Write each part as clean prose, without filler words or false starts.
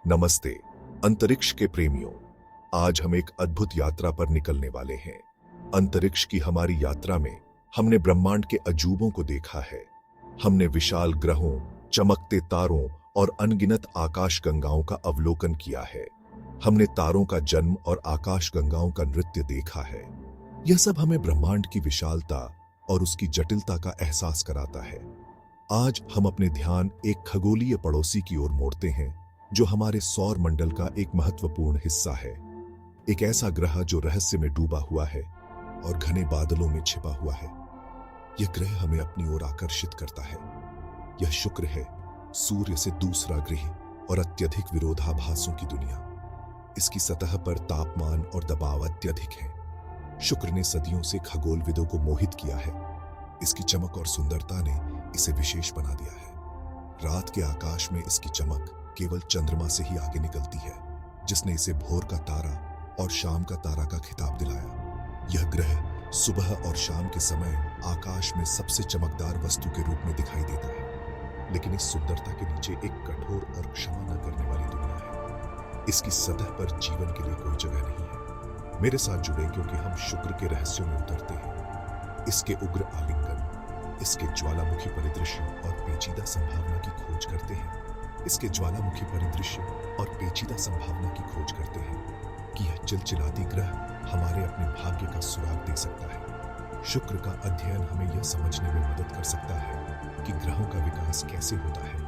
नमस्ते अंतरिक्ष के प्रेमियों। आज हम एक अद्भुत यात्रा पर निकलने वाले हैं। अंतरिक्ष की हमारी यात्रा में हमने ब्रह्मांड के अजूबों को देखा है। हमने विशाल ग्रहों, चमकते तारों और अनगिनत आकाशगंगाओं का अवलोकन किया है। हमने तारों का जन्म और आकाशगंगाओं का नृत्य देखा है। यह सब हमें ब्रह्मांड की विशालता और उसकी जटिलता का एहसास कराता है। आज हम अपने ध्यान एक खगोलीय पड़ोसी की ओर मोड़ते हैं जो हमारे सौर मंडल का एक महत्वपूर्ण हिस्सा है। एक ऐसा ग्रह जो रहस्य में डूबा हुआ है और घने बादलों में छिपा हुआ है। यह ग्रह हमें अपनी ओर आकर्षित करता है। यह शुक्र है, सूर्य से दूसरा ग्रह और अत्यधिक विरोधाभासों की दुनिया। इसकी सतह पर तापमान और दबाव अत्यधिक है। शुक्र ने सदियों से खगोलविदों को मोहित किया है। इसकी चमक और सुंदरता ने इसे विशेष बना दिया है। रात के आकाश में इसकी चमक केवल चंद्रमा से ही आगे निकलती है, जिसने इसे भोर का तारा और शाम का तारा का खिताब दिलाया। यह ग्रह सुबह और शाम के समय आकाश में सबसे चमकदार वस्तु के रूप में दिखाई देता है, लेकिन इस सुंदरता के नीचे एक कठोर और क्षमा न करने वाली दुनिया है। इसकी सतह पर जीवन के लिए कोई जगह नहीं है। मेरे साथ जुड़े क्योंकि हम शुक्र के रहस्यों में उतरते हैं। इसके उग्र आलिंगन, इसके ज्वालामुखी परिदृश्य और पेचीदा संभावना की खोज करते हैं। इसके ज्वालामुखी परिदृश्य और पेचीदा संभावना की खोज करते हैं कि यह चिलचिलाती ग्रह हमारे अपने भाग्य का सुराग दे सकता है। शुक्र का अध्ययन हमें यह समझने में मदद कर सकता है कि ग्रहों का विकास कैसे होता है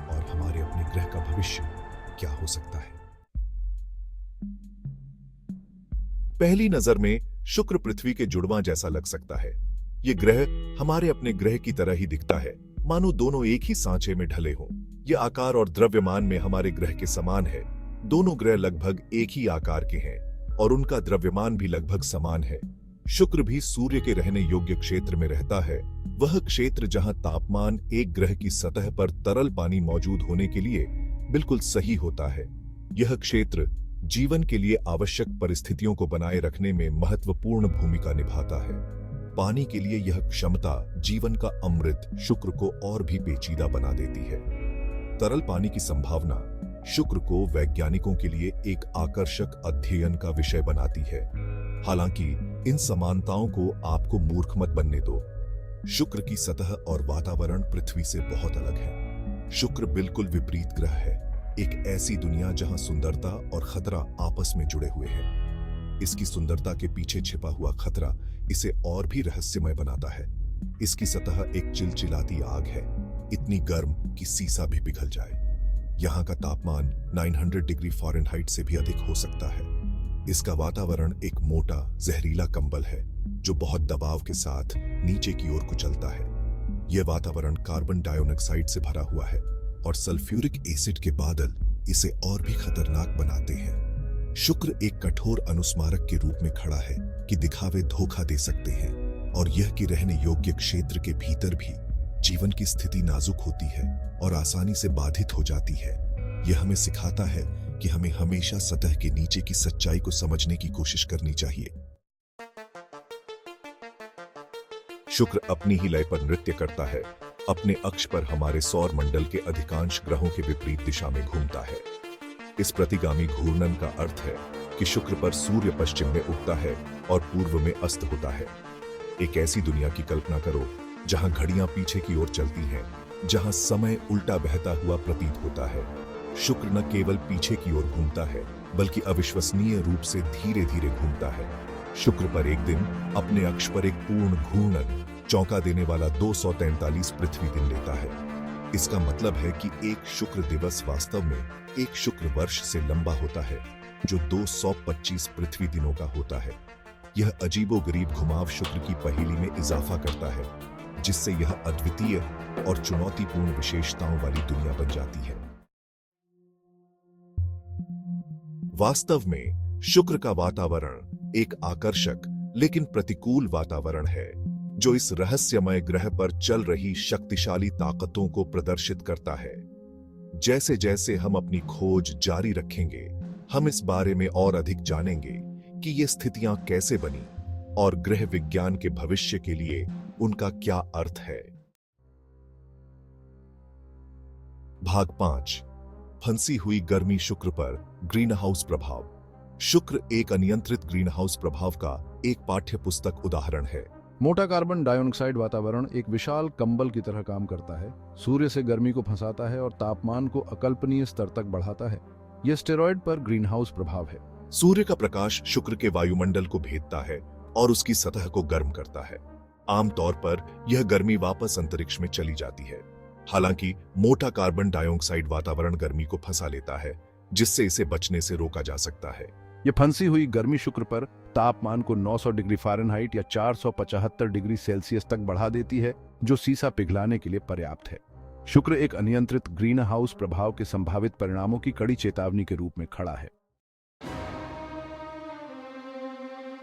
और हमारे अपने ग्रह का भविष्य क्या हो सकता है। पहली नजर में शुक्र पृथ्वी के जुड़वां जैसा लग सकता है। यह ग्रह हमारे अपने ग्रह की तरह ही दिखता है, मानो दोनों एक ही सांचे में ढले हों। यह आकार और द्रव्यमान में हमारे ग्रह के समान है। दोनों ग्रह लगभग एक ही आकार के हैं और उनका द्रव्यमान भी लगभग समान है। शुक्र भी सूर्य के रहने योग्य क्षेत्र में रहता है, वह क्षेत्र जहां तापमान एक ग्रह की सतह पर तरल पानी मौजूद होने के लिए बिल्कुल सही होता है। यह क्षेत्र जीवन के लिए आवश्यक परिस्थितियों को बनाए रखने में महत्वपूर्ण भूमिका निभाता है। पानी के लिए यह क्षमता जीवन का अमृत शुक्र को और भी पेचीदा बना देती है। तरल पानी की संभावना शुक्र को वैज्ञानिकों के लिए एक आकर्षक अध्ययन का विषय बनाती है। हालांकि इन समानताओं को आपको मूर्ख मत बनने दो। शुक्र की सतह और वातावरण पृथ्वी से बहुत अलग है। शुक्र बिल्कुल विपरीत ग्रह है, एक ऐसी दुनिया जहां सुंदरता और खतरा आपस में जुड़े हुए हैं। इसकी सुंदरता के पीछे छिपा हुआ खतरा इसे और भी रहस्यमय बनाता है। इसकी सतह एक चिलचिलाती आग है, इतनी गर्म कि सीसा भी पिघल जाए। यहाँ का तापमान 900 डिग्री फ़ारेनहाइट से भी अधिक हो सकता है। इसका वातावरण एक मोटा जहरीला कंबल है जो बहुत दबाव के साथ नीचे की ओर कुचलता है। यह वातावरण कार्बन डाइऑक्साइड से भरा हुआ है और सल्फ्यूरिक एसिड के बादल इसे और भी खतरनाक बनाते हैं। शुक्र एक कठोर अनुस्मारक के रूप में खड़ा है कि दिखावे धोखा दे सकते हैं और यह कि रहने योग्य क्षेत्र के भीतर भी जीवन की स्थिति नाजुक होती है और आसानी से बाधित हो जाती है। यह हमें सिखाता है कि हमें हमेशा सतह के नीचे की सच्चाई को समझने की कोशिश करनी चाहिए। शुक्र अपनी ही लय पर नृत्य करता है। अपने अक्ष पर हमारे सौर मंडल के अधिकांश ग्रहों के विपरीत दिशा में घूमता है। इस प्रतिगामी घूर्णन का अर्थ है कि शुक्र पर सूर्य पश्चिम में उगता है और पूर्व में अस्त होता है। एक ऐसी दुनिया की कल्पना करो जहां घड़ियां पीछे की ओर चलती हैं, जहां समय उल्टा बहता हुआ प्रतीत होता है। शुक्र न केवल पीछे की ओर घूमता है, बल्कि अविश्वसनीय रूप से धीरे धीरे घूमता है। शुक्र पर एक दिन अपने अक्ष पर एक पूर्ण घूर्णन चौंका देने वाला 243 पृथ्वी दिन लेता है। इसका मतलब है कि एक शुक्र दिवस वास्तव में एक शुक्र वर्ष से लंबा होता है, जो 225 पृथ्वी दिनों का होता है। यह अजीबोगरीब घुमाव शुक्र की पहेली में इजाफा करता है, जिससे यह अद्वितीय और चुनौतीपूर्ण विशेषताओं वाली दुनिया बन जाती है। वास्तव में शुक्र का वातावरण एक आकर्षक लेकिन प्रतिकूल वातावरण है, जो इस रहस्यमय ग्रह पर चल रही शक्तिशाली ताकतों को प्रदर्शित करता है। जैसे जैसे हम अपनी खोज जारी रखेंगे, हम इस बारे में और अधिक जानेंगे कि ये स्थितियां कैसे बनी और ग्रह विज्ञान के भविष्य के लिए उनका क्या अर्थ है। भाग 5, फंसी हुई गर्मी शुक्र पर ग्रीन हाउस प्रभाव। शुक्र एक अनियंत्रित ग्रीन हाउस प्रभाव का एक पाठ्य पुस्तक उदाहरण है। मोटा कार्बन डाइऑक्साइड वातावरण एक विशाल कंबल की तरह काम करता है, सूर्य से गर्मी को फंसाता है और तापमान को अकल्पनीय स्तर तक बढ़ाता है। यह स्टेरॉइड पर ग्रीन हाउस प्रभाव है। सूर्य का प्रकाश शुक्र के वायुमंडल को भेदता है और उसकी सतह को गर्म करता है। आमतौर पर यह गर्मी वापस अंतरिक्ष में चली जाती है। हालांकि मोटा कार्बन डाइऑक्साइड वातावरण गर्मी को फंसा लेता है, जिससे इसे बचने से रोका जा सकता है। यह फंसी हुई गर्मी शुक्र पर तापमान को 900 डिग्री फ़ारेनहाइट या 475 डिग्री सेल्सियस तक बढ़ा देती है, जो सीसा पिघलाने के लिए पर्याप्त है। शुक्र एक अनियंत्रित ग्रीन हाउस प्रभाव के संभावित परिणामों की कड़ी चेतावनी के रूप में खड़ा है।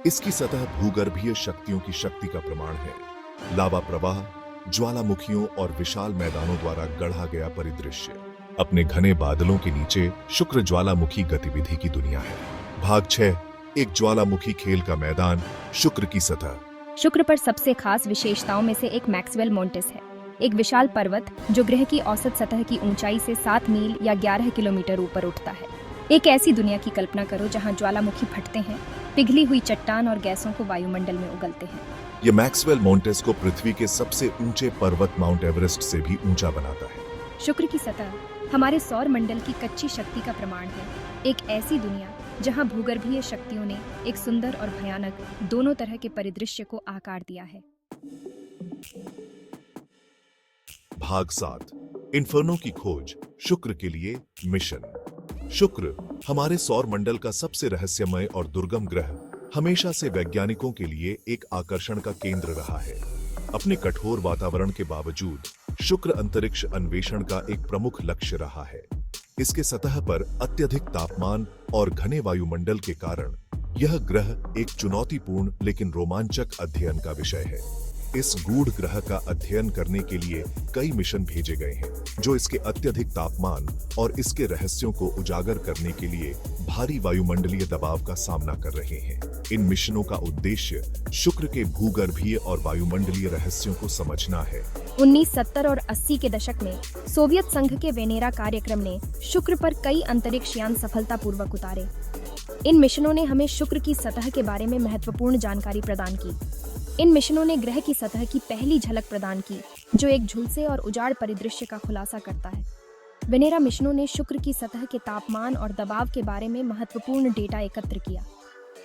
इसकी सतह भूगर्भीय शक्तियों की शक्ति का प्रमाण है। लावा प्रवाह, ज्वालामुखियों और विशाल मैदानों द्वारा गढ़ा गया परिदृश्य। अपने घने बादलों के नीचे शुक्र ज्वालामुखी गतिविधि की दुनिया है। भाग 6, एक ज्वालामुखी खेल का मैदान, शुक्र की सतह। शुक्र पर सबसे खास विशेषताओं में से एक मैक्सवेल मोंटिस है, एक विशाल पर्वत जो ग्रह की औसत सतह की ऊंचाई से 7 मील या 11 किलोमीटर ऊपर उठता है। एक ऐसी दुनिया की कल्पना करो जहां ज्वालामुखी फटते हैं, पिघली हुई चट्टान और गैसों को वायुमंडल में उगलते हैं। यह मैक्सवेल मोंटिस को पृथ्वी के सबसे ऊंचे पर्वत माउंट एवरेस्ट से भी ऊंचा बनाता है। शुक्र की सतह हमारे सौर मंडल की कच्ची शक्ति का प्रमाण है, एक ऐसी दुनिया जहां भूगर्भीय शक्तियों ने एक सुंदर और भयानक दोनों तरह के परिदृश्य को आकार दिया है। भाग 7, इन्फर्नो की खोज, शुक्र के लिए मिशन। शुक्र हमारे सौर मंडल का सबसे रहस्यमय और दुर्गम ग्रह हमेशा से वैज्ञानिकों के लिए एक आकर्षण का केंद्र रहा है। अपने कठोर वातावरण के बावजूद शुक्र अंतरिक्ष अन्वेषण का एक प्रमुख लक्ष्य रहा है। इसके सतह पर अत्यधिक तापमान और घने वायुमंडल के कारण यह ग्रह एक चुनौतीपूर्ण लेकिन रोमांचक अध्ययन का विषय है। इस गूढ़ ग्रह का अध्ययन करने के लिए कई मिशन भेजे गए हैं, जो इसके अत्यधिक तापमान और इसके रहस्यों को उजागर करने के लिए भारी वायुमंडलीय दबाव का सामना कर रहे हैं। इन मिशनों का उद्देश्य शुक्र के भूगर्भीय और वायुमंडलीय रहस्यों को समझना है। 1970 और 80 के दशक में सोवियत संघ के वेनेरा कार्यक्रम ने शुक्र पर कई अंतरिक्ष यान सफलतापूर्वक उतारे। इन मिशनों ने हमें शुक्र की सतह के बारे में महत्वपूर्ण जानकारी प्रदान की। इन मिशनों ने ग्रह की सतह की पहली झलक प्रदान की, जो एक झुलसे और उजाड़ परिदृश्य का खुलासा करता है। वेनेरा मिशनों ने शुक्र की सतह के तापमान और दबाव के बारे में महत्वपूर्ण डेटा एकत्र किया।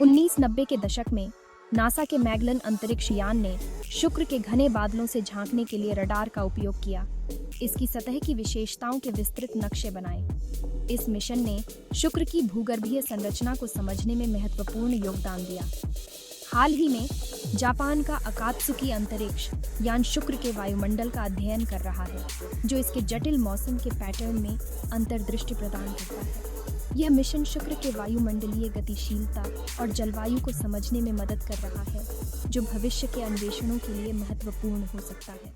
1990 के दशक में नासा के मैगलन अंतरिक्ष यान ने शुक्र के घने बादलों से झांकने के लिए रडार का उपयोग किया। इसकी सतह की विशेषताओं के विस्तृत नक्शे बनाए। इस मिशन ने शुक्र की भूगर्भीय संरचना को समझने में महत्वपूर्ण योगदान दिया। हाल ही में जापान का अकात्सुकी अंतरिक्ष यान शुक्र के वायुमंडल का अध्ययन कर रहा है, जो इसके जटिल मौसम के पैटर्न में अंतर्दृष्टि प्रदान करता है। यह मिशन शुक्र के वायुमंडलीय गतिशीलता और जलवायु को समझने में मदद कर रहा है, जो भविष्य के अन्वेषणों के लिए महत्वपूर्ण हो सकता है।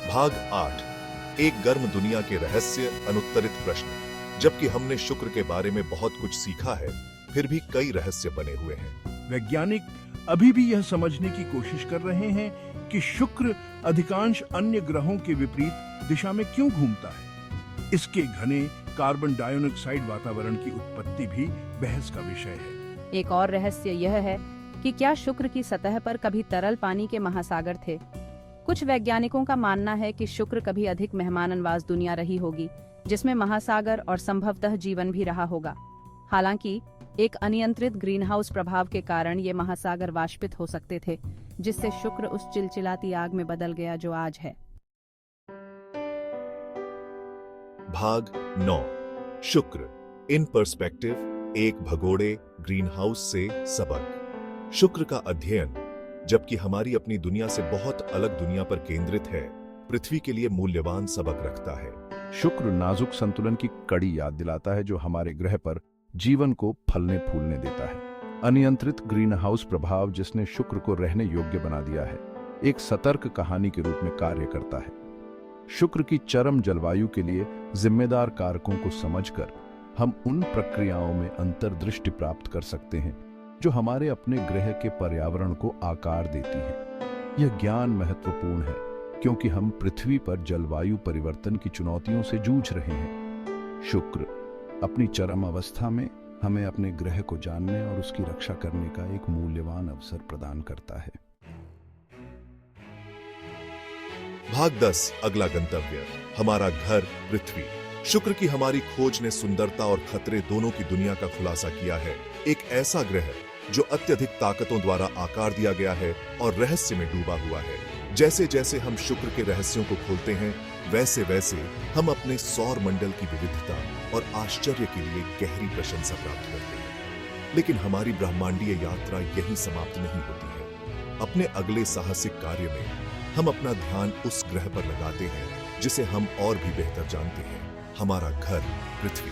भाग 8, एक गर्म दुनिया के रहस्य, अनुत्तरित प्रश्न। जबकि हमने शुक्र के बारे में बहुत कुछ सीखा है, फिर भी कई रहस्य बने हुए हैं। वैज्ञानिक अभी भी यह समझने की कोशिश कर रहे हैं कि शुक्र अधिकांश अन्य ग्रहों के विपरीत दिशा में क्यों घूमता है। इसके घने कार्बन डाइऑक्साइड वातावरण की उत्पत्ति भी बहस का विषय है। एक और रहस्य यह है कि क्या शुक्र की सतह पर कभी तरल पानी के महासागर थे। कुछ वैज्ञानिकों का मानना है कि शुक्र कभी अधिक मेहमाननवाज दुनिया रही होगी, जिसमें महासागर और संभवतः जीवन भी रहा होगा। हालांकि एक अनियंत्रित ग्रीनहाउस प्रभाव के कारण ये महासागर वाष्पित हो सकते थे, जिससे शुक्र उस चिलचिलाती आग में बदल गया जो आज है। भाग 9, शुक्र इन पर्सपेक्टिव, एक भगोड़े ग्रीनहाउस से सबक। शुक्र का अध्ययन, जबकि हमारी अपनी दुनिया से बहुत अलग दुनिया पर केंद्रित है, पृथ्वी के लिए मूल्यवान सबक रखता है। शुक्र नाजुक संतुलन की कड़ी याद दिलाता है, जो हमारे ग्रह पर जीवन को फलने फूलने देता है। अनियंत्रित ग्रीन हाउस प्रभाव, जिसने शुक्र को रहने योग्य बना दिया है, एक सतर्क कहानी के रूप में कार्य करता है। शुक्र की चरम जलवायु के लिए जिम्मेदार कारकों को समझकर हम उन प्रक्रियाओं में अंतर्दृष्टि प्राप्त कर सकते हैं जो हमारे अपने ग्रह के पर्यावरण को आकार देती हैं। यह ज्ञान महत्वपूर्ण है क्योंकि हम पृथ्वी पर जलवायु परिवर्तन की चुनौतियों से जूझ रहे हैं। शुक्र अपनी चरम अवस्था में हमें अपने ग्रह को जानने और उसकी रक्षा करने का एक मूल्यवान अवसर प्रदान करता है। भाग 10 अगला गंतव्य हमारा घर पृथ्वी। शुक्र की हमारी खोज ने सुंदरता और खतरे दोनों की दुनिया का खुलासा किया है। एक ऐसा ग्रह जो अत्यधिक ताकतों द्वारा आकार दिया गया है और रहस्य में डूबा हुआ है। जैसे जैसे हम शुक्र के रहस्यों को खोलते हैं, वैसे वैसे हम अपने सौर मंडल की विविधता और आश्चर्य के लिए गहरी प्रशंसा प्राप्त करते हैं। लेकिन हमारी ब्रह्मांडीय यात्रा यहीं समाप्त नहीं होती है। अपने अगले साहसिक कार्य में हम अपना ध्यान उस ग्रह पर लगाते हैं जिसे हम और भी बेहतर जानते हैं, हमारा घर पृथ्वी।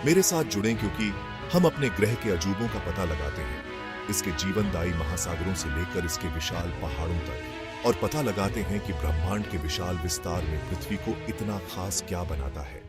मेरे साथ जुड़ें क्योंकि हम अपने ग्रह के अजूबों का पता लगाते हैं, इसके जीवनदायी महासागरों से लेकर इसके विशाल पहाड़ों तक, और पता लगाते हैं कि ब्रह्मांड के विशाल विस्तार में पृथ्वी को इतना खास क्या बनाता है।